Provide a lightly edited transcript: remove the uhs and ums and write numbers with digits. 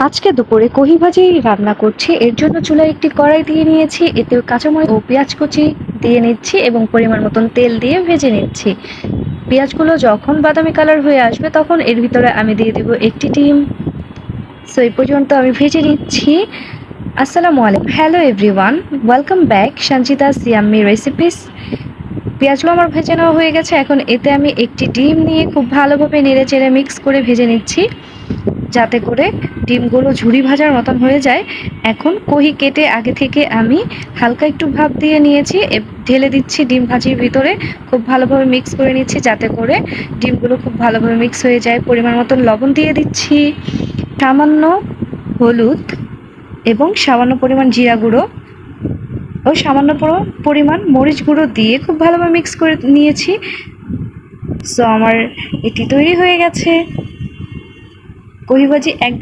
আজকে দুপুরে কহি ভাজি রান্না করছি। এর জন্য চুলায় একটি কড়াই দিয়ে নিয়েছি, এতে কাঁচামরিচ ও পেঁয়াজ কুচি দিয়ে নিচ্ছি এবং পরিমাণ মতন তেল দিয়ে ভেজে নিচ্ছি। পেঁয়াজগুলো যখন বাদামি কালার হয়ে আসবে তখন এর ভিতরে আমি দিয়ে দেব একটি ডিম। সো এই পর্যন্ত আমি ভেজে নিচ্ছি। আসসালামু আলাইকুম, hello everyone, welcome back Sanchita Siyammi recipes. পেঁয়াজগুলো আমার ভেজে নেওয়া হয়ে গেছে। এখন এতে আমি একটি ডিম নিয়ে খুব ভালোভাবে নেড়ে চেড়ে মিক্স করে ভেজে নিচ্ছি, যাতে করে ডিমগুলো ঝুরি ভাজার মতন হয়ে যায়। এখন কহি কেটে আগে থেকে আমি হালকা একটু ভাপ দিয়ে নিয়েছি, ঢেলে দিচ্ছি ডিম ভাজির ভিতরে, খুব ভালোভাবে মিক্স করে নিচ্ছি যাতে করে ডিমগুলো খুব ভালোভাবে মিক্স হয়ে যায়। পরিমাণ মতন লবণ দিয়ে দিচ্ছি, সামান্য হলুদ এবং সামান্য পরিমাণ জিরা গুঁড়ো ও সামান্য পরিমাণ মরিচ গুঁড়ো দিয়ে খুব ভালোভাবে মিক্স করে নিয়েছি। সো আমার এটি তৈরি হয়ে গেছে, কহি ভাজি একদম